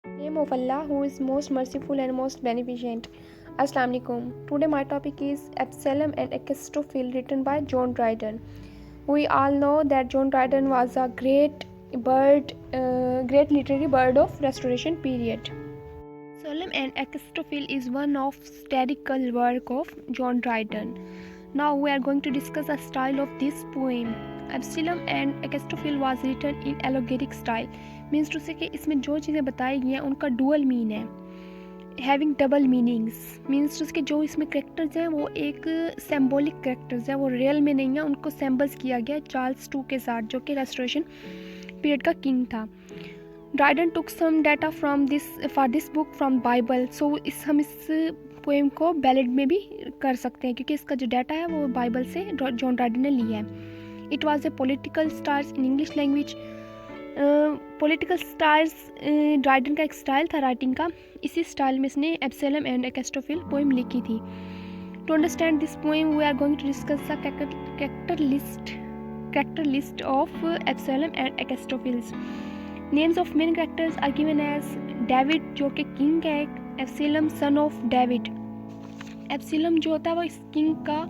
Name of Allah, who is most merciful and most beneficent. Assalamu alaikum. Today my topic is Absalom and Achitophel, written by John Dryden. We all know that John Dryden was a great literary bird of Restoration period. Absalom and Achitophel is one of satirical work of John Dryden. Now we are going to discuss the style of this poem. Absalom and Achitophel was written in allegoric style. Means to say कि इसमें जो चीज़ें बताई गई हैं उनका dual mean है, having double meanings. Means to say कि जो इसमें करेक्टर्स हैं वो एक सिंबॉलिक करेक्टर्स हैं, वो रियल में नहीं है, उनको सैम्बल्स किया गया चार्ल्स टू के साथ, जो कि रेस्टोरेशन पीरियड का किंग था। Dryden took some data from this book from Bible. So हम इस पोएम को बैलेड में भी कर सकते हैं क्योंकि इसका जो डाटा है वो बाइबल से जॉन ड्राइडन ने लिया है। It was a political stars in English language. Political styles Dryden का एक स्टाइल था राइटिंग का। इसी स्टाइल में इसने एब्सैलोम एंड एकेस्टोफिल पोएम लिखी थी। To understand this poem we are going to discuss the character list of Absalom and Achitophels. Names of main characters are given as David, जो कि किंग है, एब्सैलोम सन ऑफ डेविड। एब्सैलोम जो होता है वो इस किंग का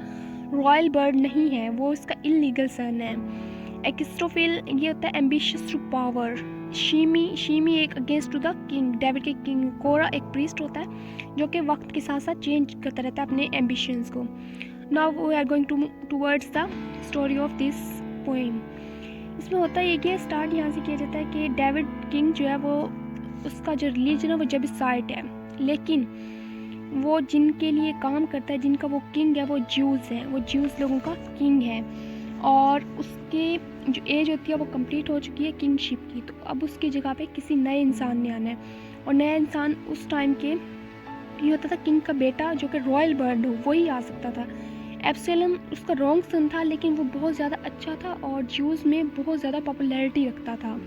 रॉयल बर्ड नहीं है, वो इसका इलीगल सन है। एकिस्टोफिल ये होता है एम्बिशियस टू पावर। शीमी एक against to the king, David के किंग। कोरा एक प्रीस्ट होता है जो कि वक्त के साथ साथ चेंज करता रहता है अपने एम्बिशंस को। Now we are going towards the story of this poem. इसमें होता है कि स्टार्ट यहाँ से किया जाता है कि डेविड किंग जो है वो उसका जो रिलीजन है वो जेबूसाइट है, लेकिन वो जिनके लिए काम करता है, जिनका वो किंग है, वो ज्यूज़ है, वो ज्यूज़ लोगों का किंग है और उसके जो एज होती है वो कंप्लीट हो चुकी है किंगशिप की। तो अब उसकी जगह पे किसी नए इंसान ने आना है और नया इंसान उस टाइम के ये होता था किंग का बेटा जो कि रॉयल बर्ड हो, वही आ सकता था। एब्सैलोम उसका रॉन्ग सन था, लेकिन वो बहुत ज़्यादा अच्छा था और ज्यूज़ में बहुत ज़्यादा पॉपुलैरिटी रखता था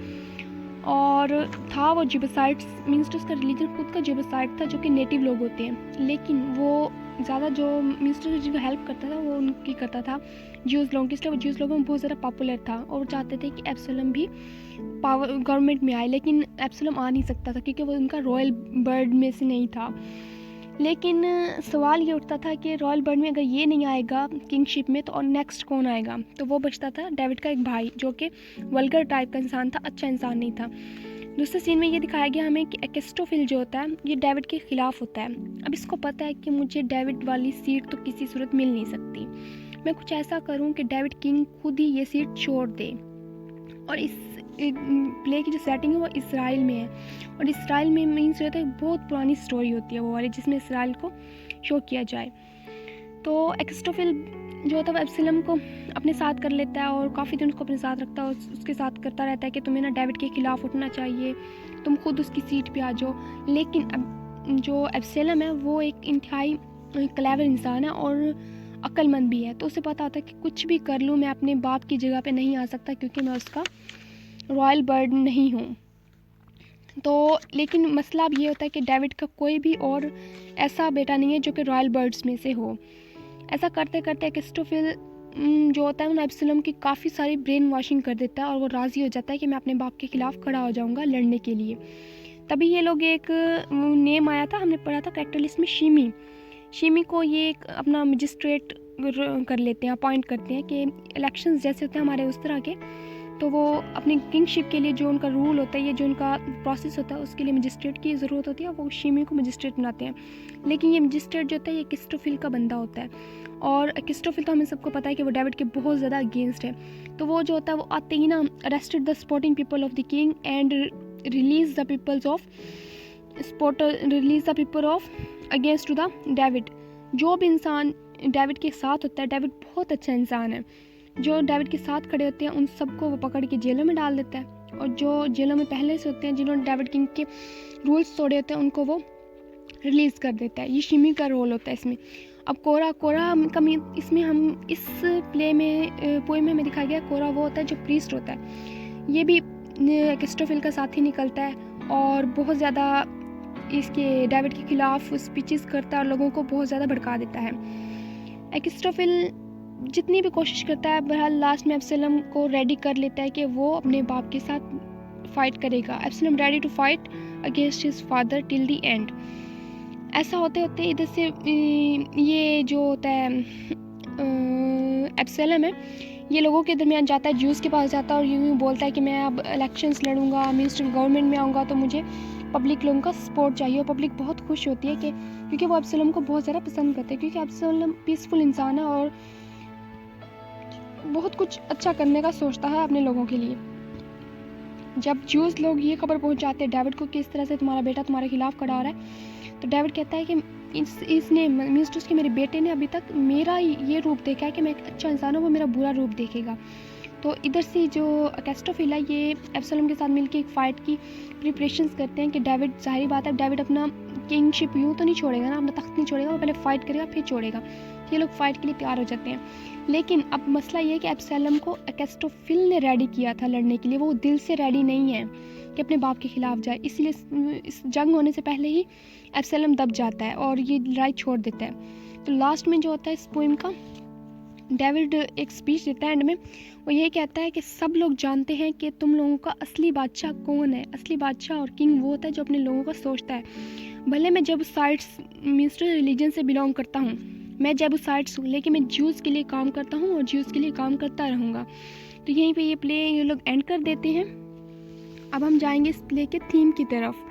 और था वो जेबूसाइट्स। मीन्स टू उसका रिलीजन खुद का जेबूसाइट था जो कि नेटिव लोग होते हैं, लेकिन वो ज़्यादा जो मीन्स टू जिनको हेल्प करता था वो उनकी करता था ज्यूज़ लोगों की, इसलिए वो ज्यूज़ लोगों में बहुत ज़्यादा पॉपुलर था और वो चाहते थे कि एब्सैलोम भी पावर गवर्नमेंट में आए, लेकिन एब्सैलोम आ नहीं सकता था क्योंकि वो उनका रॉयल बर्ड में से नहीं था। लेकिन सवाल ये उठता था कि रॉयल बर्ड में अगर ये नहीं आएगा किंगशिप में तो और नेक्स्ट कौन आएगा। तो वो बचता था डेविड का एक भाई जो कि वल्गर टाइप का इंसान था, अच्छा इंसान नहीं था। दूसरे सीन में ये दिखाया गया हमें कि एकेस्टोफिल जो होता है ये डेविड के ख़िलाफ़ होता है। अब इसको पता है कि मुझे डेविड वाली सीट तो किसी सूरत मिल नहीं सकती, मैं कुछ ऐसा करूं कि डेविड किंग खुद ही ये सीट छोड़ दे। और इस प्ले की जो सेटिंग है वो इसराइल में है और इसराइल में मीन्स रहता है बहुत पुरानी स्टोरी होती है वो वाली जिसमें इसराइल को शो किया जाए। तो एकेस्टोफिल जो होता है वो एब्सैलोम को अपने साथ कर लेता है और काफ़ी दिन उसको अपने साथ रखता है और उसके साथ करता रहता है कि तुम्हें ना डेविड के ख़िलाफ़ उठना चाहिए, तुम खुद उसकी सीट पे आ जाओ। लेकिन अब जो एब्सैलोम है वो एक इंतहाई क्लेवर इंसान है और अक्लमंद भी है, तो उसे पता होता है कि कुछ भी कर लूँ मैं अपने बाप की जगह पे नहीं आ सकता क्योंकि मैं उसका रॉयल बर्ड नहीं हूँ। तो लेकिन मसला अब ये होता है कि डेविड का कोई भी और ऐसा बेटा नहीं है जो कि रॉयल बर्ड्स में से हो। ऐसा करते करते एकेस्टोफिल जो होता है वो एब्सैलोम की काफ़ी सारी ब्रेन वॉशिंग कर देता है और वो राज़ी हो जाता है कि मैं अपने बाप के ख़िलाफ़ खड़ा हो जाऊँगा लड़ने के लिए। तभी ये लोग एक नेम आया था, हमने पढ़ा था कैरेक्टर लिस्ट में, शीमी को ये एक अपना मजिस्ट्रेट कर लेते हैं, अपॉइंट करते हैं कि इलेक्शंस जैसे होते हैं हमारे उस तरह के, तो वो अपनी किंगशिप के लिए जो उनका रूल होता है, ये जो उनका प्रोसेस होता है उसके लिए मजिस्ट्रेट की ज़रूरत होती है, वो शीमी को मजिस्ट्रेट बनाते हैं। लेकिन ये मजिस्ट्रेट जो होता है ये एकेस्टोफिल का बंदा होता है और एकेस्टोफिल तो हमें सबको पता है कि वो डेविड के बहुत ज़्यादा अगेंस्ट है। तो वो जो होता है वो आते ही ना arrested the supporting people of the king and release the people of against to the David. जो भी इंसान डेविड के साथ होता है, डेविड बहुत अच्छा इंसान है, जो डेविड के साथ खड़े होते हैं उन सबको वो पकड़ के जेलों में डाल देता है और जो जेलों में पहले से होते हैं जिन्होंने डेविड किंग के रूल्स तोड़े होते हैं उनको वो रिलीज़ कर देता है। ये शिमी का रोल होता है इसमें। अब कोरा का इसमें हम इस प्ले में पोएम में हमें दिखाया गया कोरा वो होता है जो प्रीस्ट होता है। ये भी एकेस्टोफिल का साथ ही निकलता है और बहुत ज़्यादा इसके डेविड के खिलाफ स्पीचेस करता है और लोगों को बहुत ज़्यादा भड़का देता है। एकेस्टोफिल जितनी भी कोशिश करता है बहरहाल लास्ट में एब्सैलोम को रेडी कर लेता है कि वो अपने बाप के साथ फाइट करेगा। Absalom ready to fight against his father till the end. ऐसा होते होते इधर से ये जो होता है एब्सलम है, ये लोगों के दरमियान जाता है, ज्यूस के पास जाता है और यूँ बोलता है कि मैं अब इलेक्शंस लड़ूंगा, मिनिस्टर गवर्नमेंट में आऊँगा, तो मुझे पब्लिक लोगों का सपोर्ट चाहिए। और पब्लिक बहुत खुश होती है कि क्योंकि वो एब्सलम को बहुत ज़्यादा पसंद करते हैं, क्योंकि एब्सलम पीसफुल इंसान है और बहुत कुछ अच्छा करने का सोचता है अपने लोगों के लिए। जब ज्यूस लोग ये खबर पहुंचाते हैं डेविड को कि इस तरह से तुम्हारा बेटा तुम्हारे खिलाफ खड़ा हो रहा है, तो डेविड कहता है कि इसने मीन्स के मेरे बेटे ने अभी तक मेरा ये रूप देखा है कि मैं एक अच्छा इंसान हूँ, वो मेरा बुरा रूप देखेगा। तो इधर से जो अकेस्टोफिल है ये एब्सलम के साथ मिलकर एक फ़ाइट की प्रिपरेशंस करते हैं कि डेविड, जाहिर बात है डेविड अपना किंगशिप यूँ तो नहीं छोड़ेगा ना, अपना तख्त नहीं छोड़ेगा, वो पहले फ़ाइट करेगा फिर छोड़ेगा। ये लोग फ़ाइट के लिए तैयार हो जाते हैं। लेकिन अब मसला ये है कि एब्सलम को अकेस्टोफिल ने रेडी किया था लड़ने के लिए, वो दिल से रेडी नहीं है कि अपने बाप के खिलाफ जाए, इसलिए इस जंग होने से पहले ही एब्सलम दब जाता है और ये लड़ाई छोड़ देता है। तो लास्ट में जो होता है इस पोइम का, डेविड एक स्पीच देता है एंड में, वो यही कहता है कि सब लोग जानते हैं कि तुम लोगों का असली बादशाह कौन है। असली बादशाह और किंग वो होता है जो अपने लोगों का सोचता है। भले मैं जेबूसाइट्स मीन्स रिलीजन से बिलोंग करता हूँ, मैं जेबूसाइट्स हूँ, लेकिन मैं ज्यूज़ के लिए काम करता हूँ और ज्यूज़ के लिए काम करता रहूँगा। तो यहीं पे ये प्ले ये लोग एंड कर देते हैं। अब हम जाएंगे इस प्ले के थीम की तरफ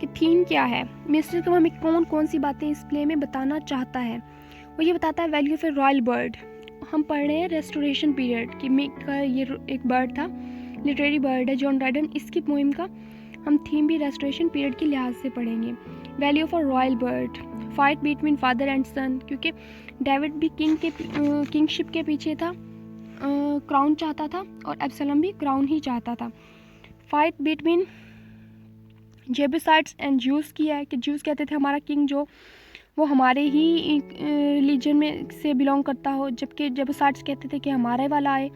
कि थीम क्या है। मिस्टर कम हमें कौन कौन सी बातें इस प्ले में बताना चाहता है। वो ये बताता है value of A royal bird. हम पढ़ रहे हैं रेस्टोरेशन पीरियड कि ये एक बर्ड था, लिटरेरी बर्ड है जॉन ड्राइडन, इसकी पोइम का हम थीम भी रेस्टोरेशन पीरियड के लिहाज से पढ़ेंगे। Value of a royal bird, fight between father and son, क्योंकि डेविड भी किंगशिप के पीछे था, क्राउन चाहता था और एब्सलम भी क्राउन ही चाहता था। फाइट बिटवीन जेबूसाइट्स एंड ज्यूस की है कि ज्यूस कहते थे हमारा किंग जो वो हमारे ही रिलीजन में से बिलोंग करता हो, जबकि जेबूसाइट्स कहते थे कि हमारे वाला आए,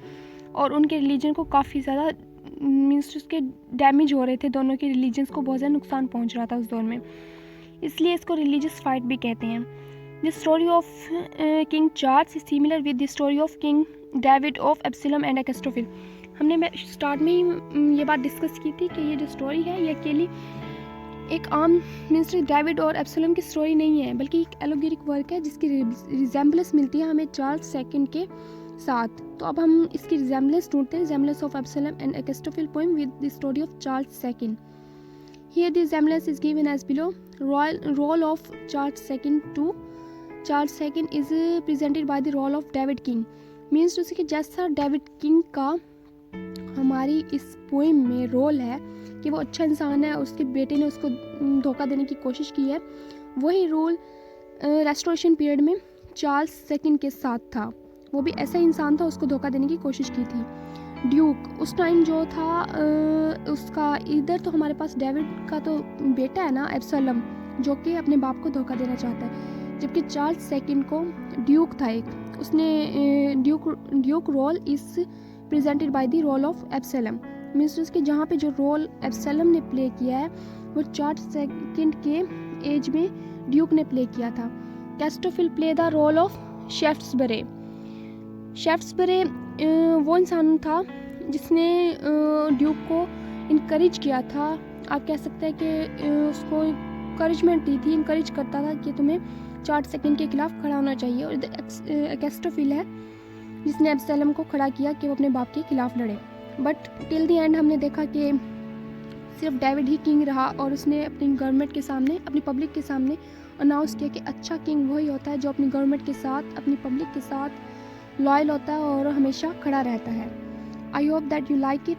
और उनके रिलीजन को काफ़ी ज़्यादा मीन्स उसके डैमेज हो रहे थे, दोनों के रिलीजन्स को बहुत ज़्यादा नुकसान पहुंच रहा था उस दौर में, इसलिए इसको रिलीजियस फाइट भी कहते हैं। The story of King Charles is similar with the story of King David of Absalom and Achitophel. हमने स्टार्ट में ही ये बात डिस्कस की थी कि ये जो स्टोरी है ये अकेली एक आम मीन्स डेविड और एब्सलम की स्टोरी नहीं है, बल्कि एक एलोगेरिक वर्क है जिसकी रिजेम्बलेंस मिलती है हमें चार्ल्स सेकंड के साथ। तो अब हम इसकी रिजेम्बलेंस ढूंढते हैं, resemblance of Absalom and Achitophel poem with the story of Charles second. Here the resemblance is given as below. Role of Charles II to Charles II is presented by the role of David King. Means to say कि जैसा David king का हमारी इस poem में role है कि वो अच्छा इंसान है, उसके बेटे ने उसको धोखा देने की कोशिश की है, वही रोल रेस्टोरेशन पीरियड में चार्ल्स सेकंड के साथ था। वो भी ऐसा इंसान था, उसको धोखा देने की कोशिश की थी। ड्यूक उस टाइम जो था उसका इधर तो हमारे पास डेविड का तो बेटा है ना एब्सलम, जो कि अपने बाप को धोखा देना चाहता है, जबकि चार्ल्स सेकंड को ड्यूक था एक, उसने duke role is presented by the role of Absalom. मीन्स उसके जहाँ पे जो रोल एब्सलम ने प्ले किया है वो चार्ल्स सेकंड के एज में ड्यूक ने प्ले किया था। कैस्टोफिल प्ले द रोल ऑफ शेफ्ट्सबरे। शेफ्ट्सबरे वो इंसान था जिसने ड्यूक को इनकरेज किया था, आप कह सकते हैं कि उसको इनकरेजमेंट दी थी, इनकरेज करता था कि तुम्हें चार्ल्स सेकंड के खिलाफ खड़ा होना चाहिए। और अकेस्टोफिल है जिसने एब्सलम को खड़ा किया कि वो अपने बाप के खिलाफ लड़े। बट टिल द एंड हमने देखा कि सिर्फ डेविड ही किंग रहा और उसने अपनी गवर्नमेंट के सामने, अपनी पब्लिक के सामने अनाउंस किया कि अच्छा किंग वही होता है जो अपनी गवर्नमेंट के साथ, अपनी पब्लिक के साथ लॉयल होता है और हमेशा खड़ा रहता है। I hope that you like it.